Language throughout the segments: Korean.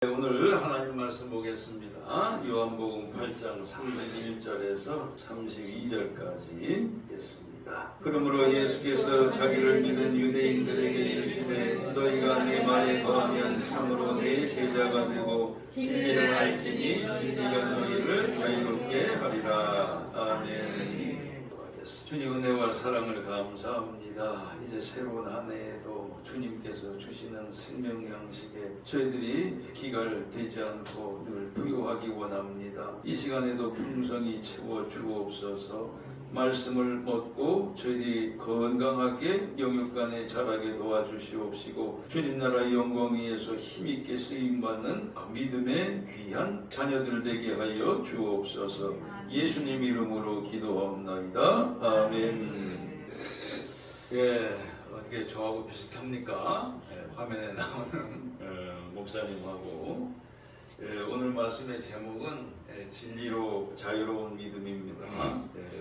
오늘 하나님 말씀 보겠습니다. 요한복음 8장 31절에서 32절까지 읽겠습니다. 그러므로 예수께서 자기를 믿은 유대인들에게 이르시되 너희가 내 말에 거하면 참으로 내 제자가 되고 진리를 알지니 진리가 너희를 자유롭게 하리라. 아멘. 주님 은혜와 사랑을 감사합니다. 이제 새로운 한 해에도 주님께서 주시는 생명 양식에 저희들이 기갈되지 않고 늘 부유하기 원합니다. 이 시간에도 풍성히 채워 주옵소서. 말씀을 먹고 저희들이 건강하게 영육간에 자라게 도와주시옵시고 주님 나라 영광 위에서 힘있게 쓰임받는 믿음의 귀한 자녀들 되게 하여 주옵소서. 예수님 이름으로 기도합나이다. 아멘. 예, 어떻게 저하고 비슷합니까? 화면에 나오는 목사님하고. 오늘 말씀의 제목은 진리로 자유로운 믿음입니다.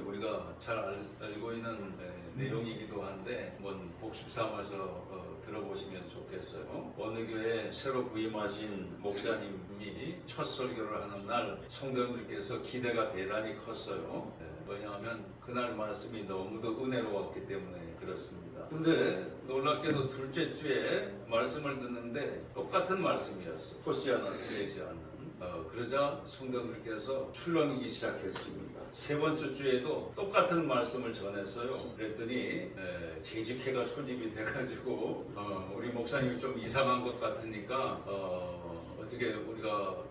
우리가 잘 알고 있는 내용이기도 한데 한번 복습 삼아서 들어보시면 좋겠어요. 어느 교회 새로 부임하신 목사님이 첫 설교를 하는 날 성도님들께서 기대가 대단히 컸어요. 왜냐하면 그날 말씀이 너무도 은혜로웠기 때문에 그렇습니다. 근데 놀랍게도 둘째 주에 말씀을 듣는데 똑같은 말씀이었어. 토시 하나 틀리지 않는. 그러자 성도님들께서 출렁이기 시작했습니다. 세 번째 주에도 똑같은 말씀을 전했어요. 그랬더니 재직회가 소집이 돼가지고 우리 목사님이 좀 이상한 것 같으니까 어떻게 우리가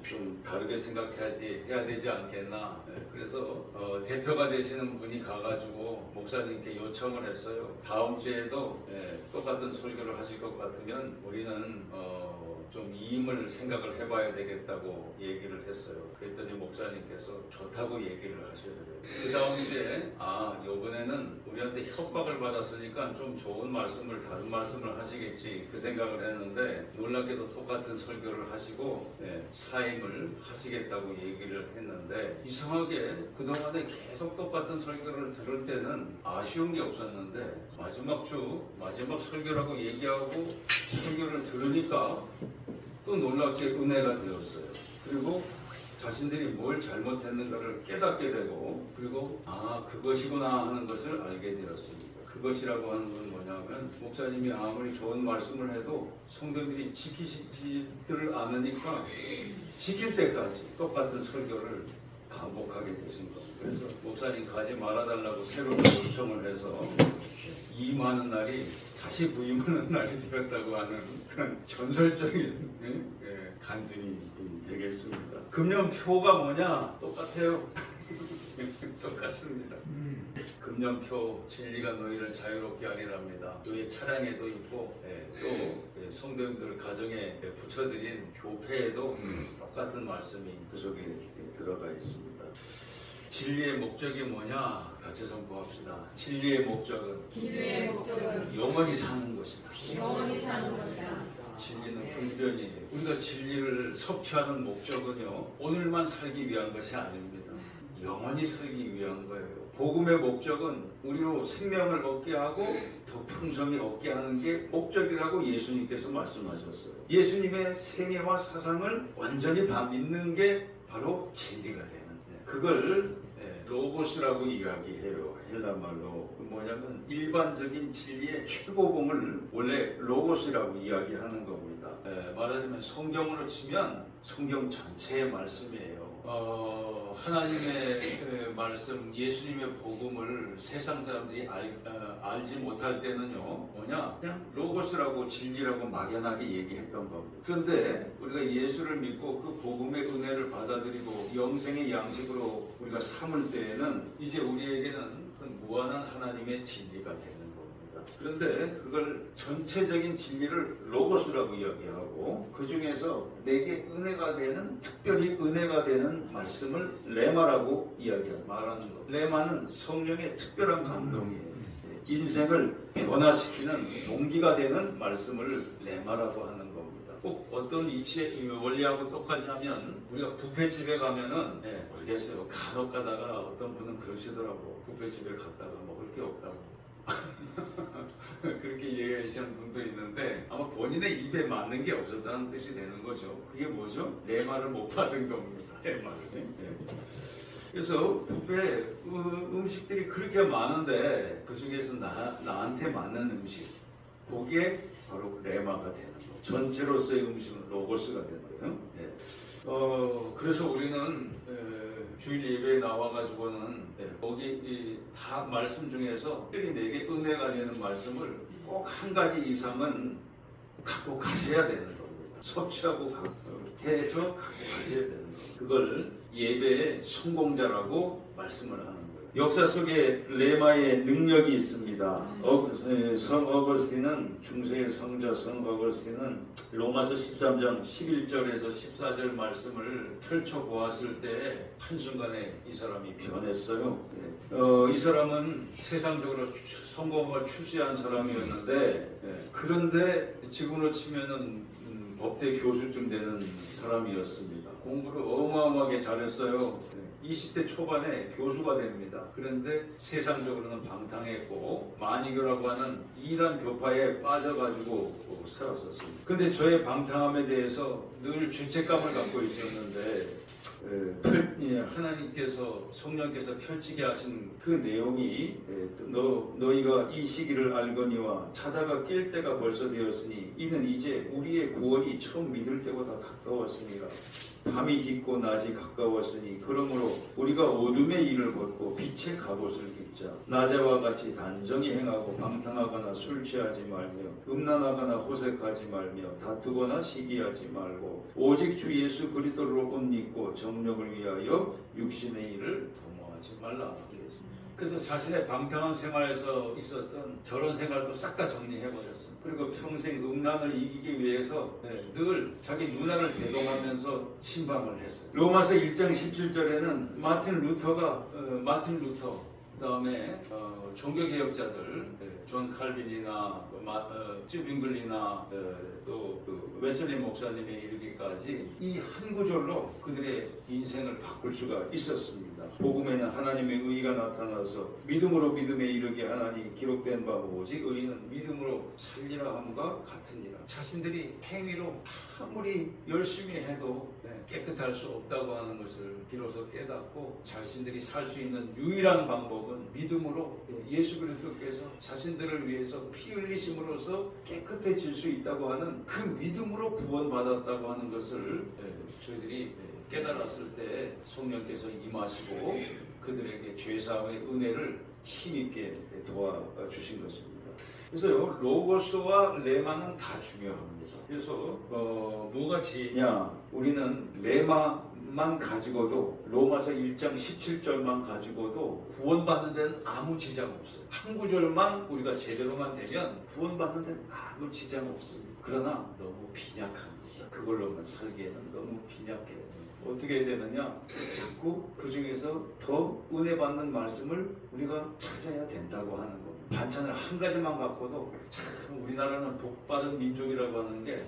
좀 다르게 생각해야 되지 않겠나. 그래서 대표가 되시는 분이 가가지고 목사님께 요청을 했어요. 다음 주에도 똑같은 설교를 하실 것 같으면 우리는 좀 이임을 생각을 해봐야 되겠다고 얘기를 했어요. 그랬더니 목사님께서 좋다고 얘기를 하시더래요. 그 다음 주에 이번에는 우리한테 협박을 받았으니까 좀 좋은 말씀을 다른 말씀을 하시겠지 그 생각을 했는데 놀랍게도 똑같은 설교를 하시고 사임을 하시겠다고 얘기를 했는데 이상하게 그동안에 계속 똑같은 설교를 들을 때는 아쉬운 게 없었는데 마지막 설교라고 얘기하고 설교를 들으니까 또 놀랍게 은혜가 되었어요. 그리고 자신들이 뭘 잘못했는가를 깨닫게 되고 그리고 그것이구나 하는 것을 알게 되었습니다. 그것이라고 하는 건 뭐냐면 목사님이 아무리 좋은 말씀을 해도 성도들이 지키지를 않으니까 지킬 때까지 똑같은 설교를 반복하게 되신 겁니다. 그래서 목사님 가지 말아달라고 새로 요청을 해서 이임하는 날이 다시 부임하는 날이 되었다고 하는 그런 전설적인 간증이 되겠습니다. 금년표가 뭐냐? 똑같아요. 똑같습니다. 금년표 진리가 너희를 자유롭게 하리랍니다. 저희 차량에도 있고 또 성도님들 가정에 붙여드린 교패에도 똑같은 말씀이 그 속에 들어가 있습니다. 진리의 목적이 뭐냐? 같이 선포합시다. 진리의 목적은 영원히 사는 것이다. 진리는 분별이에요. 우리가 진리를 섭취하는 목적은요, 오늘만 살기 위한 것이 아닙니다. 영원히 살기 위한 거예요. 복음의 목적은 우리로 생명을 얻게 하고 더 풍성히 얻게 하는 게 목적이라고 예수님께서 말씀하셨어요. 예수님의 생애와 사상을 완전히 다 믿는 게 바로 진리가 되는 거예요. 그걸 로고스라고 이야기해요. 헬라말로 뭐냐면 일반적인 진리의 최고봉을 원래 로고스라고 이야기하는 겁니다. 말하자면 성경으로 치면 성경 전체의 말씀이에요. 하나님의 말씀, 예수님의 복음을 세상 사람들이 알지 못할 때는요, 뭐냐? 그냥 로고스라고 진리라고 막연하게 얘기했던 겁니다. 그런데 우리가 예수를 믿고 그 복음의 은혜를 받아들이고 영생의 양식으로 우리가 삼을 때에는 이제 우리에게는 그 무한한 하나님의 진리가 되는 겁니다. 그런데 그걸 전체적인 진리를 로고스라고 이야기하고 그 중에서 내게 은혜가 되는, 특별히 은혜가 되는 말씀을 레마라고 말하는 것. 레마는 성령의 특별한 감동이에요. 인생을 변화시키는 동기가 되는 말씀을 레마라고 하는 겁니다. 꼭 어떤 이치의 원리하고 똑같냐면 우리가 뷔페집에 가면은 모르겠어요. 간혹 가다가 어떤 분은 그러시더라고. 뷔페집에 갔다가 먹을 게 없다고. 그렇게 얘기하시는 분도 있는데 아마 본인의 입에 맞는 게 없었다는 뜻이 되는 거죠. 그게 뭐죠? 레마를 못 받은 겁니다. 레마를. 네. 그래서 뷔페 음식들이 그렇게 많은데 그 중에서 나한테 맞는 음식, 그게 바로 레마가 되는 거예요. 전체로서의 음식은 로고스가 되는 거예요. 네. 그래서 우리는 주일 예배에 나와가지고는 거기 다 말씀 중에서 특별히 내게 은혜가 되는 말씀을 꼭 한 가지 이상은 갖고 가셔야 되는 겁니다. 섭취하고 해서 갖고 가셔야 되는 겁니다. 그걸 예배의 성공자라고 말씀을 하는 거예요. 역사 속에 레마의 능력이 있습니다. 성 어거스틴은 중세의 성자 성 어거스틴은 로마서 13장 11절에서 14절 말씀을 펼쳐보았을 때 한순간에 이 사람이 변했어요. 이 사람은 세상적으로 성공을 추구한 사람이었는데 그런데 지금으로 치면은 법대 교수쯤 되는 사람이었습니다. 공부를 어마어마하게 잘했어요. 20대 초반에 교수가 됩니다. 그런데 세상적으로는 방탕했고 마니교라고 하는 이단 교파에 빠져가지고 살았었습니다. 근데 저의 방탕함에 대해서 늘 죄책감을 갖고 있었는데 하나님께서 성령께서 펼치게 하신 그 내용이 너희가 이 시기를 알거니와 자다가 깰 때가 벌써 되었으니 이는 이제 우리의 구원이 처음 믿을 때보다 가까웠습니다. 밤이 깊고 낮이 가까웠으니 그러므로 우리가 어둠의 일을 벗고 빛의 갑옷을 입자. 낮에와 같이 단정히 행하고 방탕하거나 술 취하지 말며 음란하거나 호색하지 말며 다투거나 시기하지 말고 오직 주 예수 그리스도로 옷 입고 정력을 위하여 육신의 일을 도모하지 말라. 그래서 자신의 방탕한 생활에서 있었던 결혼 생활도 싹 다 정리해버렸습니다. 그리고 평생 음란을 이기기 위해서 늘 자기 누나를 대동하면서 신방을 했어요. 로마서 1장 17절에는 마틴 루터 그 다음에 종교개혁자들 존 칼빈이나 쯔빙글리나 또 웨슬리 목사님에 이르기까지 이 한 구절로 그들의 인생을 바꿀 수가 있었습니다. 복음에는 하나님의 의가 나타나서 믿음으로 믿음에 이르게 하나니 기록된 바 오직 의인은 믿음으로 살리라 함과 같으니라. 자신들이 행위로 아무리 열심히 해도 깨끗할 수 없다고 하는 것을 비로소 깨닫고 자신들이 살 수 있는 유일한 방법은 믿음으로 예수 그리스도께서 자신들을 위해서 피 흘리심으로써 깨끗해질 수 있다고 하는 그 믿음으로 구원받았다고 하는 것을 저희들이 깨달았을 때 성령께서 임하시고 그들에게 죄사함의 은혜를 힘있게 도와주신 것입니다. 그래서요, 로고스와 레마는 다 중요합니다. 그래서 뭐가 지혜냐? 우리는 레마만 가지고도 로마서 1장 17절만 가지고도 구원받는 데는 아무 지장 없어요. 한 구절만 우리가 제대로만 되면 구원받는 데는 아무 지장 없습니다. 그러나 너무 빈약합니다. 그걸로만 살기에는 너무 빈약해요. 어떻게 해야 되느냐? 자꾸 그 중에서 더 은혜 받는 말씀을 우리가 찾아야 된다고 하는 겁니다. 반찬을 한 가지만 갖고도 참 우리나라는 복받은 민족이라고 하는 게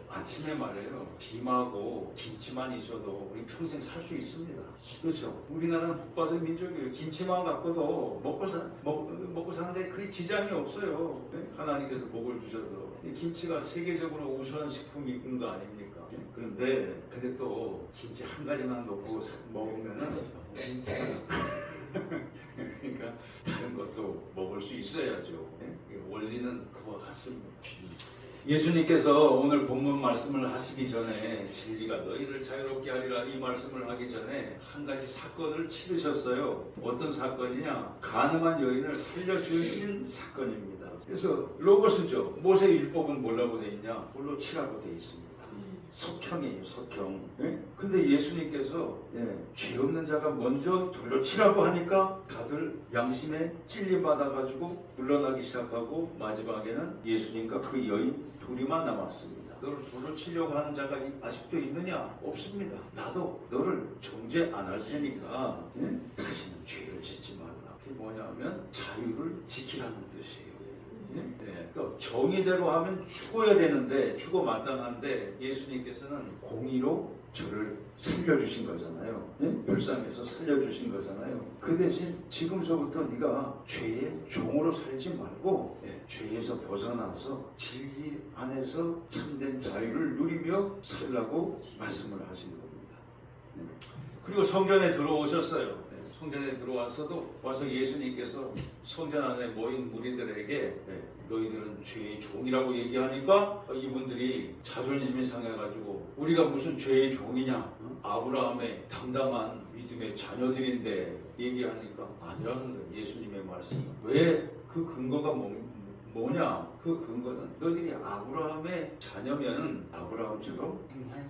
아침에 말이에요. 김하고 김치만 있어도 우리 평생 살 수 있습니다. 그렇죠? 우리나라는 복받은 민족이에요. 김치만 갖고도 먹고 사는데 그게 지장이 없어요. 하나님께서 복을 주셔서. 김치가 세계적으로 우수한 식품인 거 아닙니까? 그런데 또 김치 한 가지만 넣고 먹으면은 그러니까 다른 것도 먹을 수 있어야죠. 원리는 그와 같습니다. 예수님께서 오늘 본문 말씀을 하시기 전에 진리가 너희를 자유롭게 하리라 이 말씀을 하기 전에 한 가지 사건을 치르셨어요. 어떤 사건이냐? 가늠한 여인을 살려주신 사건입니다. 그래서 로고스죠. 모세 율법은 뭐라고 되어 있냐? 홀로 치라고 되어 있습니다. 석형이에요, 석형. 근데 예수님께서 죄 없는 자가 먼저 돌로 치라고 하니까 다들 양심에 찔림받아가지고 물러나기 시작하고 마지막에는 예수님과 그 여인 둘이만 남았습니다. 너를 돌로 치려고 하는 자가 아직도 있느냐? 없습니다. 나도 너를 정죄 안 할 테니까 다시는 죄를 짓지 말라. 그게 뭐냐면 자유를 지키라는 뜻이에요. 또 정의대로 하면 죽어야 되는데 죽어 마땅한데 예수님께서는 공의로 저를 살려주신 거잖아요. 불쌍해서 살려주신 거잖아요. 그 대신 지금서부터 네가 죄의 종으로 살지 말고 죄에서 벗어나서 진리 안에서 참된 자유를 누리며 살라고 말씀을 하신 겁니다. 그리고 성전에 들어오셨어요. 성전에 들어와서도 와서 예수님께서 성전 안에 모인 무리들에게 너희들은 죄의 종이라고 얘기하니까 이분들이 자존심이 상해가지고 우리가 무슨 죄의 종이냐? 아브라함의 당당한 믿음의 자녀들인데 얘기하니까 아니라는 거예요. 예수님의 말씀. 왜 그 근거가 뭐냐? 그 근거는 너희들이 아브라함의 자녀면 아브라함처럼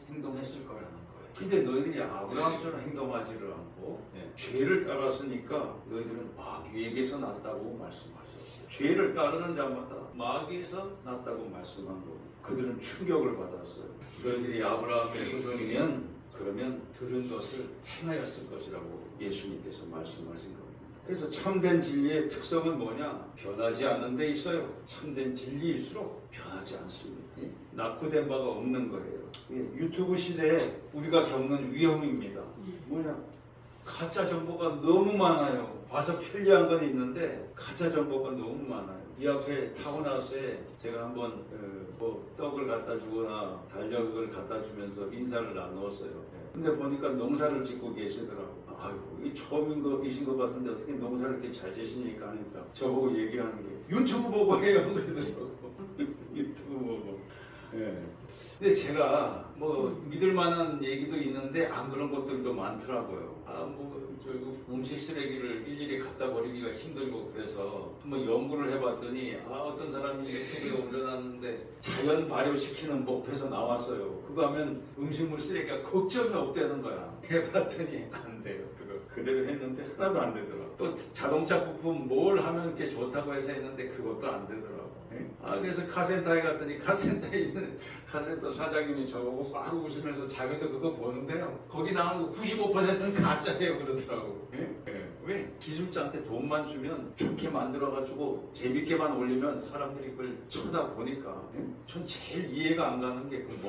행동했을 거라는 거예요. 근데 너희들이 아브라함처럼 행동하지를 않고 죄를 따랐으니까 너희들은 마귀에게서 났다고 말씀하셨어요. 죄를 따르는 자마다 마귀에서 났다고 말씀한 거고 그들은 충격을 받았어요. 너희들이 아브라함의 후손이면 그러면 들은 것을 행하였을 것이라고 예수님께서 말씀하신 겁니다. 그래서 참된 진리의 특성은 뭐냐? 변하지 않는 데 있어요. 참된 진리일수록 변하지 않습니다. 낙후된 바가 없는 거예요. 유튜브 시대에 우리가 겪는 위험입니다. 뭐냐? 가짜 정보가 너무 많아요. 봐서 편리한 건 있는데 가짜 정보가 너무 많아요. 이 앞에 타운하우스에 제가 한번 떡을 갖다 주거나 달력을 갖다 주면서 인사를 나누었어요. 근데 보니까 농사를 짓고 계시더라고요. 아이고, 이 처음이신 것 같은데 어떻게 농사를 이렇게 잘 지십니까? 하니까 저보고 얘기하는 게 유튜브 보고 해요. 그러더라고요. 유튜브 보고. 근데 제가 믿을 만한 얘기도 있는데 안 그런 것들도 많더라고요. 음식 쓰레기를 일일이 갖다 버리기가 힘들고 그래서 한번 연구를 해봤더니 어떤 사람이 유튜브에 올려놨는데 자연 발효시키는 법에서 나왔어요. 그거 하면 음식물 쓰레기가 걱정이 없다는 거야. 해봤더니 안 돼요. 그거 그대로 했는데 하나도 안 되더라고. 또 자동차 부품 뭘 하면 이렇게 좋다고 해서 했는데 그것도 안 되더라고. 그래서 카센터에 갔더니 카센터에 있는 카센터 사장님이 저보고 막 웃으면서 자기도 그거 보는데요. 거기 나오는 95%는 가짜예요 그러더라고. 왜? 기술자한테 돈만 주면 좋게 만들어가지고 재밌게만 올리면 사람들이 그걸 쳐다보니까. 전 제일 이해가 안 가는 게 그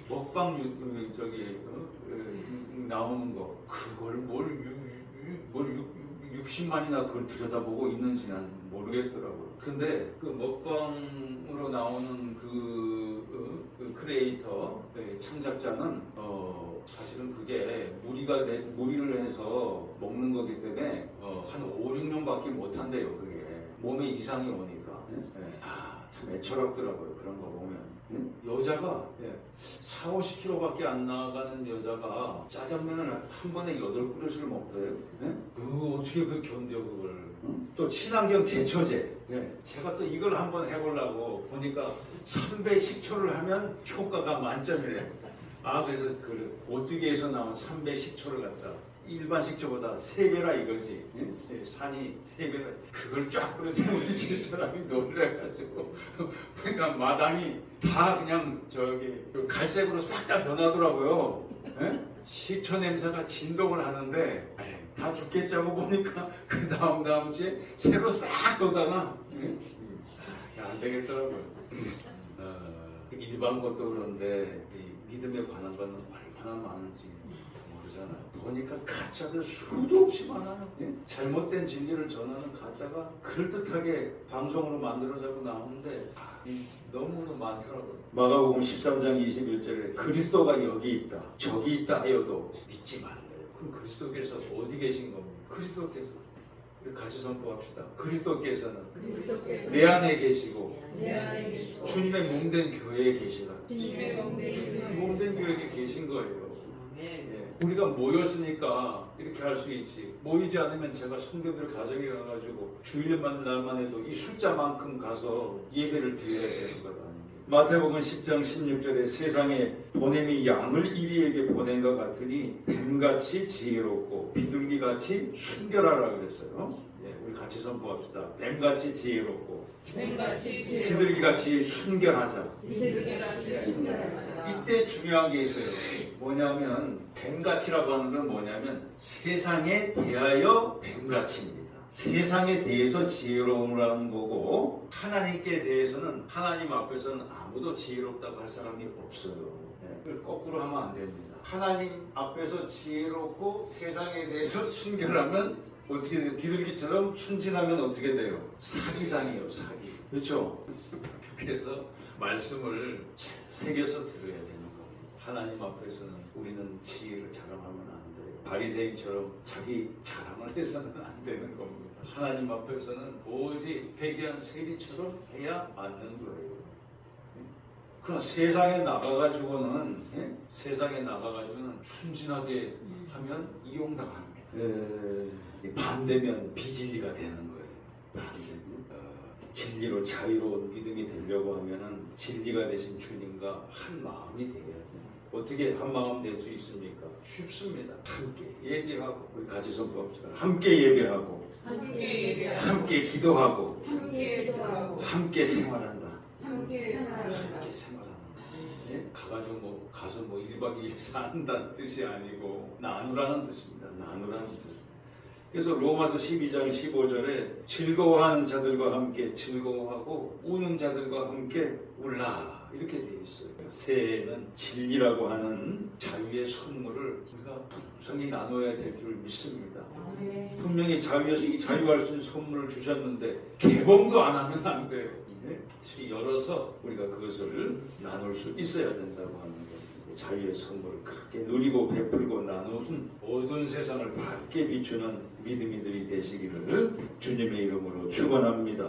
먹방 나오는 거. 그걸 뭘 60만이나 그걸 들여다보고 있는지 난 모르겠더라고요. 근데 그 먹방으로 나오는 그 크리에이터, 창작자는 사실은 그게 무리를 해서 먹는 거기 때문에 한 5, 6년밖에 못 한대요. 그게 몸에 이상이 오니까. 참 애처롭더라고요. 그런 거 보면. 여자가 4, 50kg밖에 안 나가는 여자가 짜장면을 한 번에 8그릇을 먹어요. 그거 어떻게 견뎌 그걸. 또 친환경 제초제. 제가 또 이걸 한번 해보려고 보니까 3배 식초를 하면 효과가 만점이래요. 그래서 그 오뚜기에서 나온 3배 식초를 갖다 일반 식초보다 3배라 이거지. 산이 3배라. 그걸 쫙 뿌렸더니 우리 집 사람이 놀래가지고 그러니까 마당이 다 그냥 갈색으로 싹 다 변하더라고요. 식초 냄새가 진동을 하는데 다 죽겠자고 보니까 그 다음 주에 새로 싹 돋다가 안 되겠더라고요. 일반 것도 그런데 믿음에 관한 거는 얼마나 많은지 모르잖아요. 보니까 가짜들 수도 없이 많아요. 잘못된 진리를 전하는 가짜가 그럴듯하게 방송으로 만들어져서 나오는데 너무너무 많더라고요. 마가복음 13장 21절에 그리스도가 여기 있다 저기 있다 하여도 믿지 말래요. 그럼 그리스도께서 어디 계신 겁니까? 그리스도께서 우리 같이 선포합시다. 그리스도께서는 내 안에 계시고 주님의 몸된 교회에 계시다. 주님의 몸된 교회에 계신 거예요. 우리가 모였으니까 이렇게 할 수 있지. 모이지 않으면 제가 성도들 가정에 가가지고 주일만 날만 해도 이 숫자만큼 가서 예배를 드려야 되는 것 아니에요. 마태복음 10장 16절에 세상에 보냄이 양을 이리에게 보낸 것 같으니 뱀같이 지혜롭고 비둘기같이 순결하라 그랬어요. 우리 같이 선포합시다. 뱀같이 지혜롭고 비둘기같이 순결하자. 이때 중요한 게 있어요. 뭐냐면 뱀같이라고 하는 건 뭐냐면 세상에 대하여 뱀같이입니다. 세상에 대해서 지혜로움을 하는 거고, 하나님께 대해서는 하나님 앞에서는 아무도 지혜롭다고 할 사람이 없어요. 그걸 거꾸로 하면 안 됩니다. 하나님 앞에서 지혜롭고 세상에 대해서 순결하면 어떻게 돼요? 비둘기처럼 순진하면 어떻게 돼요? 사기당해요, 사기. 그렇죠? 그래서 말씀을 잘 새겨서 들어야 되는 겁니다. 하나님 앞에서는 우리는 지혜를 자랑하면 안 돼요. 바리새인처럼 자기 자랑을 해서는 안 되는 겁니다. 하나님 앞에서는 오직 회개한 세리처럼 해야 맞는 거예요. 그러나 세상에 나가가지고는 순진하게 하면 이용당합니다. 반대면 비진리가 되는 거예요. 반대면 진리로 자유로운 믿음이 되려고 하면은 진리가 되신 주님과 한 마음이 되어야 돼요. 어떻게 한 마음 될 수 있습니까? 쉽습니다. 함께 예배하고, 우리 같이 선포합시다. 함께 예배하고, 함께 기도하고, 함께 생활한다. 함께 생활한다. 예? 가서 1박 2일 산다는 뜻이 아니고 나누라는 뜻입니다. 나누라는 뜻. 그래서 로마서 12장 15절에 즐거워하는 자들과 함께 즐거워하고 우는 자들과 함께 울라 이렇게 되어 있어요. 새해에는 진리라고 하는 자유의 선물을 우리가 풍성히 나눠야 될 줄 믿습니다. 분명히 자유할 수 있는 선물을 주셨는데 개봉도 안 하면 안 돼요. 열어서 우리가 그것을 나눌 수 있어야 된다고 하는 거예요. 자유의 선물을 크게 누리고 베풀고 나누는 모든 세상을 밝게 비추는 믿음이들이 되시기를 주님의 이름으로 축원합니다.